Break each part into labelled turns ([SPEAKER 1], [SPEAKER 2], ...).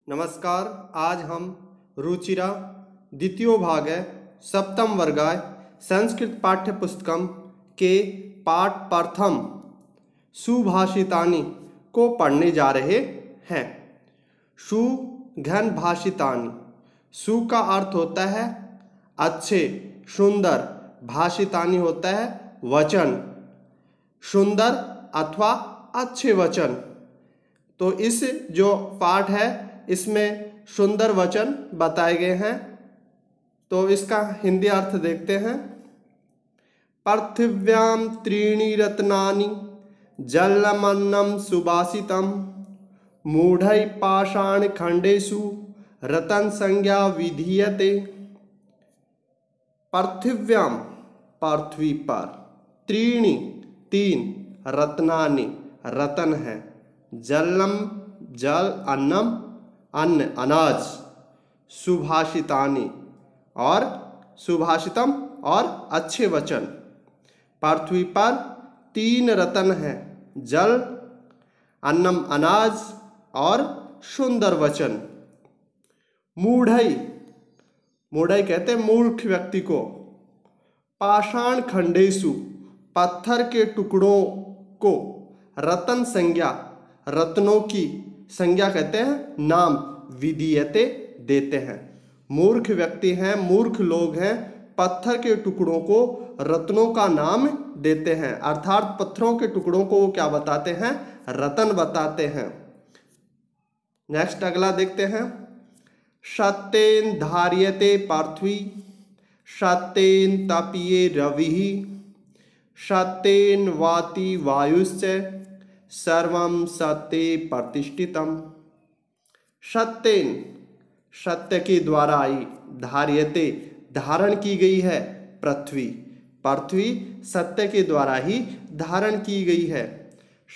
[SPEAKER 1] नमस्कार। आज हम रुचिरा द्वितीय भाग है सप्तम वर्गाय संस्कृत पाठ्य पुस्तकम के पाठ प्रथम सुभाषितानि को पढ़ने जा रहे हैं। सुघन भाषितानि, सु का अर्थ होता है अच्छे सुंदर, भाषितानि होता है वचन, सुंदर अथवा अच्छे वचन। तो इस जो पाठ है इसमें सुंदर वचन बताए गए हैं। तो इसका हिंदी अर्थ देखते हैं। पृथिव्याम त्रीणि रत्नानि जलमन्नं सुभाषितम् मूढ़ै पाषाण खंडेषु रतन संज्ञा विधीयते। पृथिव्याम पृथ्वी पर, त्रीणि तीन, रत्नानि रतन है, जलम जल, अन्नम अन्न अनाज, सुभाषितानि और सुभाषितम और अच्छे वचन। पृथ्वी पर तीन रतन हैं, जल, अन्नम अनाज और सुंदर वचन। मूढ़ई, मूढ़ई कहते हैं मूर्ख व्यक्ति को। पाषाण खंडेषु, पत्थर के टुकड़ों को। रतन संज्ञा, रत्नों की संज्ञा कहते हैं नाम। विधीयते देते हैं। मूर्ख व्यक्ति हैं, मूर्ख लोग हैं, पत्थर के टुकड़ों को रत्नों का नाम देते हैं। अर्थात पत्थरों के टुकड़ों को वो क्या बताते हैं? रतन बताते हैं। नेक्स्ट अगला देखते हैं। सत्येन धार्यते पृथ्वी सत्येन तपीये रविः सत्येन वाति वायुश्च सर्वं सत्ये प्रतिष्ठितम्। सत्येन, सत्य के द्वारा ही, धार्यते धारण की गई है पृथ्वी, पृथ्वी सत्य के द्वारा ही धारण की गई है।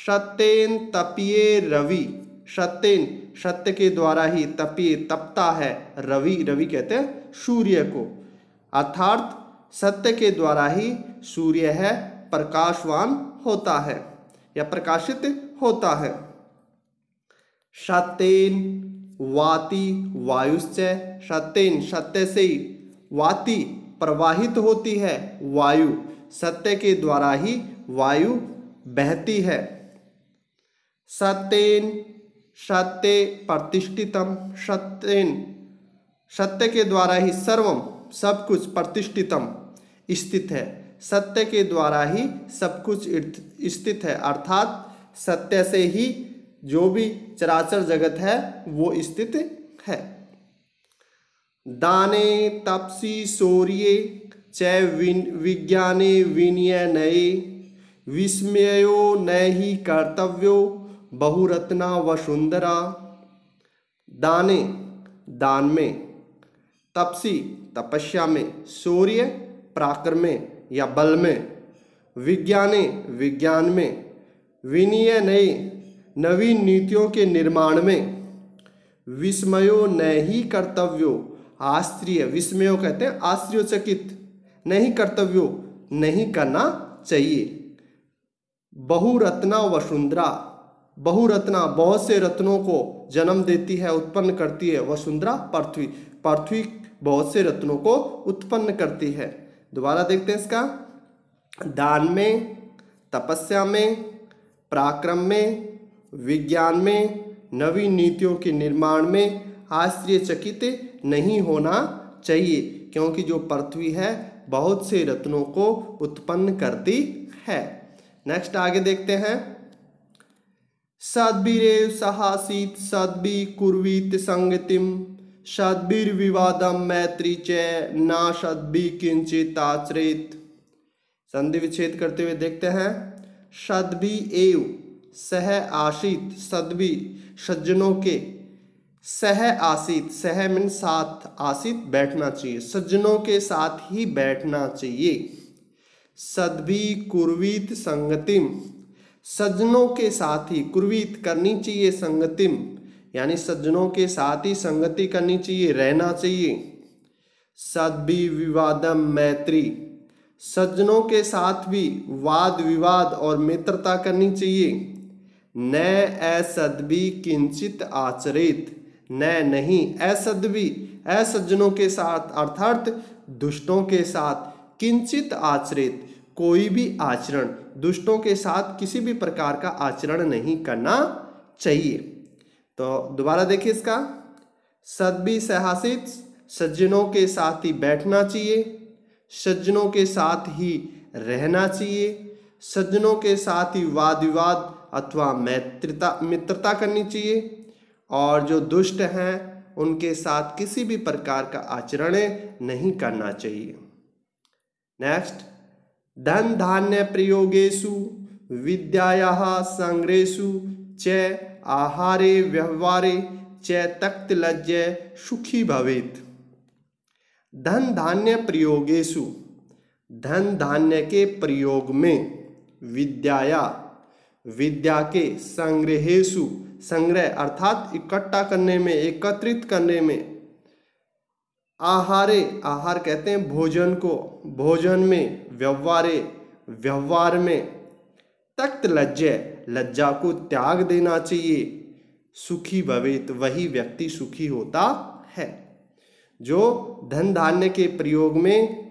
[SPEAKER 1] सत्येन तपीये रवि, सत्येन सत्य के द्वारा ही, तपीये तपता है, रवि, रवि कहते हैं सूर्य को। अर्थात सत्य के द्वारा ही सूर्य है प्रकाशवान होता है या प्रकाशित होता है। सत्येन वाति वायुश्च, सत्येन सत्य से ही, वाति प्रवाहित होती है वायु, सत्य के द्वारा ही वायु बहती है। सत्येन सत्ये प्रतिष्ठितम, सत्येन सत्य के द्वारा ही, सर्वम सब कुछ, प्रतिष्ठितम स्थित है, सत्य के द्वारा ही सब कुछ स्थित है। अर्थात सत्य से ही जो भी चराचर जगत है वो स्थित है। दाने तपसी शौर्ये च विज्ञाने विनयनये विस्मयो नहि कर्तव्यो बहुरत्ना वसुंधरा। दाने दान में, तपसी तपस्या में, शौर्य पराक्रम में या बल में, विज्ञाने विज्ञान में, विनयनये नवीन नीतियों के निर्माण में, विस्मयो नहीं कर्तव्यो आश्चर्य, विस्मयो कहते हैं आश्चर्यचकित, नहीं कर्तव्यो नहीं करना चाहिए। बहुरत्ना वसुंधरा, बहुरत्ना बहुत से रत्नों को जन्म देती है, उत्पन्न करती है। वसुंधरा पृथ्वी, पृथ्वी बहुत से रत्नों को उत्पन्न करती है। दोबारा देखते हैं इसका। दान में, तपस्या में, पराक्रम में, विज्ञान में, नवीन नीतियों के निर्माण में आश्चर्यचकित नहीं होना चाहिए, क्योंकि जो पृथ्वी है बहुत से रत्नों को उत्पन्न करती है। नेक्स्ट आगे देखते हैं। सद्भिरेव सहासीत सद्भि कुर्वीत संगतिम सद्भिर्विवादम मैत्री च न सद्भि किंचित आचरेत। संधि विच्छेद करते हुए देखते हैं। सद्भि एव सह आसीत, सद्भि सज्जनों के, सह आसीत, सह मीन साथ, आसीत बैठना चाहिए, सज्जनों के साथ ही बैठना चाहिए। सद्भि कुर्वीत संगतिम, सज्जनों के साथ ही, कुर्वीत करनी चाहिए, संगतिम यानी सज्जनों के साथ ही संगति करनी चाहिए, रहना चाहिए। सद्भि विवादम मैत्री, सज्जनों के साथ भी वाद विवाद और मित्रता करनी चाहिए। न असद्भि किंचित आचरित, न नहीं, असद्भी असज्जनों के साथ अर्थात दुष्टों के साथ, किंचित आचरित कोई भी आचरण, दुष्टों के साथ किसी भी प्रकार का आचरण नहीं करना चाहिए। तो दोबारा देखिए इसका, सद्भी सहसित सज्जनों के साथ ही बैठना चाहिए, सज्जनों के साथ ही रहना चाहिए, सज्जनों के साथ ही वाद विवाद अथवा मित्रता करनी चाहिए, और जो दुष्ट हैं उनके साथ किसी भी प्रकार का आचरण नहीं करना चाहिए। नेक्स्ट, धन धान्य प्रयोगेषु विद्यायाः संग्रहेषु च आहारे व्यवहारे च तक्त लज्जय सुखी भवेत्। धन धान्य प्रयोगेषु, धन धान्य के प्रयोग में, विद्याया विद्या के, संग्रहेषु संग्रह अर्थात इकट्ठा करने में, एकत्रित करने में, आहारे आहार कहते हैं भोजन को, भोजन में, व्यवहारे व्यवहार में, तक्त लज्जय लज्जा को त्याग देना चाहिए, सुखी भवेत वही व्यक्ति सुखी होता है। जो धन धान्य के प्रयोग में,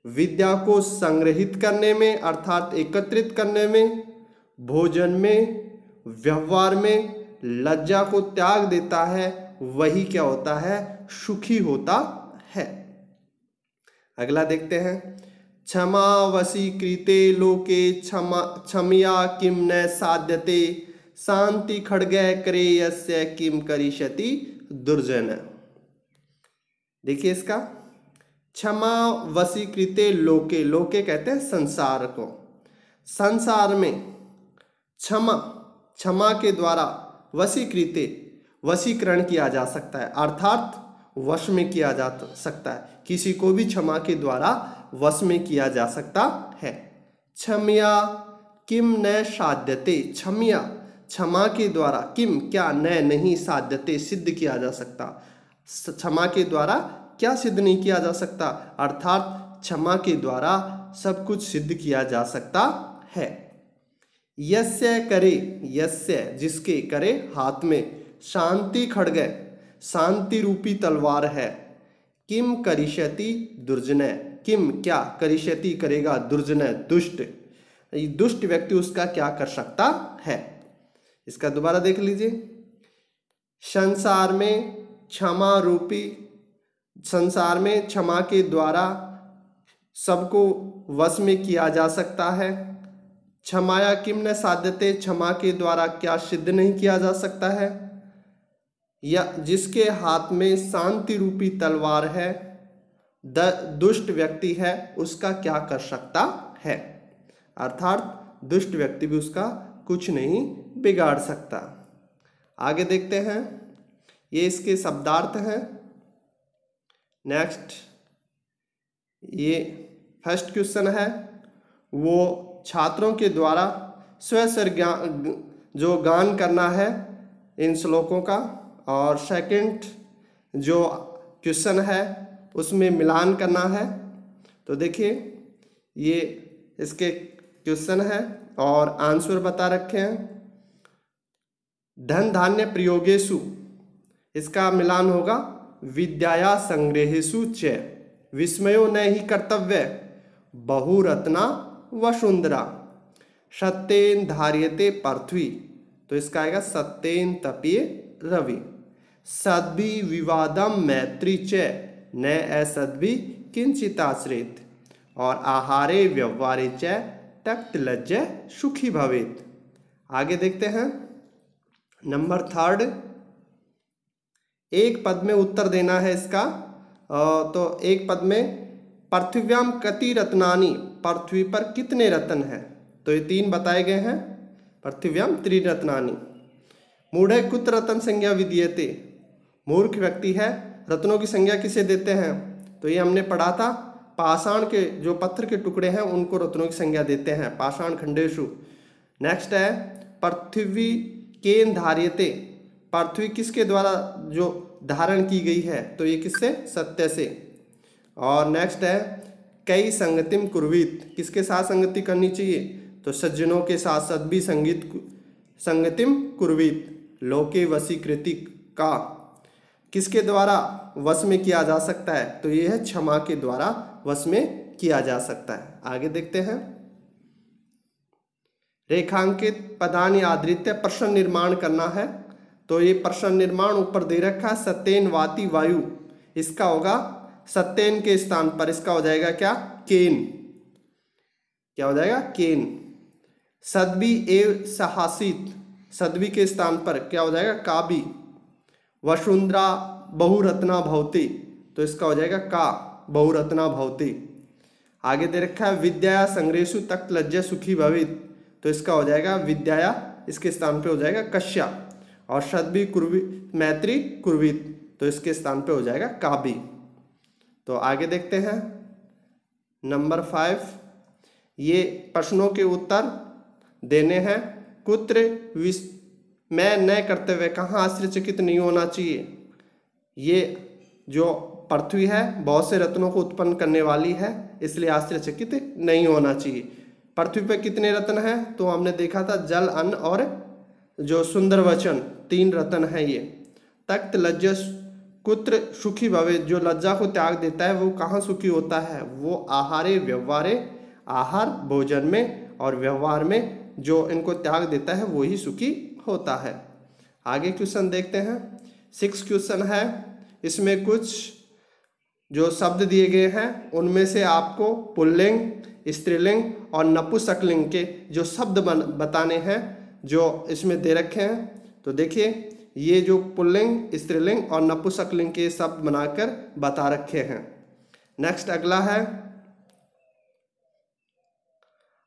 [SPEAKER 1] विद्या को संग्रहित करने में अर्थात एकत्रित करने में, भोजन में, व्यवहार में लज्जा को त्याग देता है, वही क्या होता है, सुखी होता है। अगला देखते हैं, क्षमा वशीकृते लोके क्षमया किम न साध्यते, शांति खड्गे करे यस्य किम करिष्यति दुर्जन। देखिए इसका, क्षमा वशीकृते लोके, लोके कहते हैं संसार को, संसार में क्षमा, क्षमा के द्वारा वशीकृते वशीकरण किया जा सकता है अर्थात वश में किया जा सकता है, किसी को भी क्षमा के द्वारा वश में किया जा सकता है। क्षमया किम न साध्यते, क्षमया क्षमा के द्वारा, किम क्या, न नहीं, साध्यते सिद्ध किया जा सकता, क्षमा के द्वारा क्या सिद्ध नहीं किया जा सकता, अर्थात क्षमा के द्वारा सब कुछ सिद्ध किया जा सकता है। यस्य करे, यस्य जिसके, करे हाथ में, शांति खड्ग शांति रूपी तलवार है, किम करिष्यति दुर्जनय, किम क्या, करिष्यति करेगा, दुर्जनय दुष्ट, दुष्ट व्यक्ति उसका क्या कर सकता है। इसका दोबारा देख लीजिए, संसार में क्षमा रूपी, संसार में क्षमा के द्वारा सबको वश में किया जा सकता है। क्षमाया किम न साध्यते, क्षमा के द्वारा क्या सिद्ध नहीं किया जा सकता है, या जिसके हाथ में शांति रूपी तलवार है, दुष्ट व्यक्ति है, उसका क्या कर सकता है, अर्थात दुष्ट व्यक्ति भी उसका कुछ नहीं बिगाड़ सकता। आगे देखते हैं, ये इसके शब्दार्थ हैं। नेक्स्ट, ये फर्स्ट क्वेश्चन है, वो छात्रों के द्वारा स्वस्वर जो गान करना है इन श्लोकों का, और सेकंड जो क्वेश्चन है उसमें मिलान करना है। तो देखिए ये इसके क्वेश्चन है और आंसर बता रखे हैं। धन धान्य प्रयोगेषु, इसका मिलान होगा विद्याया संग्रहेषु च विस्मयो न ही कर्तव्य बहुरत्ना वसुंधरा सत्येन धार्यते पृथ्वी, तो इसका आएगा सत्येन तपिये रवि, सद्भि विवादम मैत्री च न असद्भि किंचिताश्रित, और आहारे व्यवहारे च तक्त लज्जय सुखी भवेत। आगे देखते हैं नंबर थर्ड, एक पद में उत्तर देना है इसका। तो एक पद में पृथ्व्याम कति रत्नानि, पृथ्वी पर कितने रत्न हैं, तो ये तीन बताए गए हैं, पृथ्व्याम त्रिरत्नानि। मूढ़े कुत्र रत्न संज्ञा विधीयते, मूर्ख व्यक्ति है, रत्नों की संज्ञा किसे देते हैं, तो ये हमने पढ़ा था, पाषाण के जो पत्थर के टुकड़े हैं उनको रत्नों की संज्ञा देते हैं, पाषाण खंडेषु। नेक्स्ट है पृथ्वी केन धार्यते, पृथ्वी किसके द्वारा जो धारण की गई है, तो ये किससे, सत्य से। और नेक्स्ट है कई संगतिम कुर्वीत, किसके साथ संगति करनी चाहिए, तो सज्जनों के साथ, सद्भि संगतिम कुर्वीत लोके वशीकृति का। किसके द्वारा वश में किया जा सकता है? तो ये है क्षमा के द्वारा वश में किया जा सकता है। आगे देखते हैं। रेखांकित पदानि आधृत्य प्रश्न निर्माण करना है। तो ये प्रश्न निर्माण ऊपर दे रखा है, सत्येन वाति वायु, इसका होगा सत्येन के स्थान पर इसका हो जाएगा क्या? केन। क्या हो जाएगा? केन। सद्भि एव सहासित, सद्भि के स्थान पर क्या हो जाएगा? काबी। वसुंधरा बहुरत्ना भवति, तो इसका हो जाएगा का, बहुरत्ना भवति। आगे दे रखा है विद्या संग्रेषु तक्त लज्जा सुखी भवित, तो इसका हो जाएगा विद्या, इसके स्थान पे हो जाएगा कश्या। और सद्भि कुर्वी मैत्री कुर्वित, तो इसके स्थान पे हो जाएगा काबी। तो आगे देखते हैं नंबर 5। ये प्रश्नों के उत्तर देने हैं। कुत्र मैं न करते हुए कहाँ आश्चर्यचकित नहीं होना चाहिए? ये जो पृथ्वी है बहुत से रत्नों को उत्पन्न करने वाली है, इसलिए आश्चर्यचकित नहीं होना चाहिए। पृथ्वी पर कितने रत्न हैं? तो हमने देखा था जल, अन्न और जो सुंदर वचन, 3 रत्न हैं ये। तक्त लज्जा कुत्र सुखी भवे, जो लज्जा को त्याग देता है वो कहाँ सुखी होता है? वो आहारे व्यवहारे, आहार भोजन में और व्यवहार में जो इनको त्याग देता है वो ही सुखी होता है। आगे क्वेश्चन देखते हैं। 6 क्वेश्चन है, इसमें कुछ जो शब्द दिए गए हैं उनमें से आपको पुल्लिंग, स्त्रीलिंग और नपुंसकलिंग के जो शब्द बताने हैं जो इसमें दे रखे हैं। तो देखिए ये जो पुल्लिंग, स्त्रीलिंग और नपुंसकलिंग के शब्द बनाकर बता रखे हैं। नेक्स्ट अगला है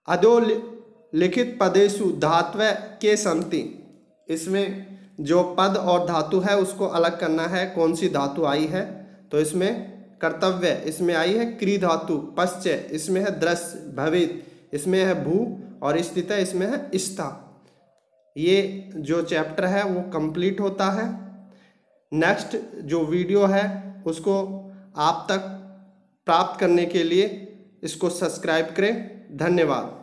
[SPEAKER 1] अधोलिखित पदेषु धात्व के संति, इसमें जो पद और धातु है उसको अलग करना है। कौन सी धातु आई है? तो इसमें कर्तव्य, इसमें आई है क्री धातु। पश्च, इसमें है दृश्य। भवित, इसमें है भू। और स्थित, इसमें है स्था। ये जो चैप्टर है वो कंप्लीट होता है। नेक्स्ट जो वीडियो है उसको आप तक प्राप्त करने के लिए इसको सब्सक्राइब करें। धन्यवाद।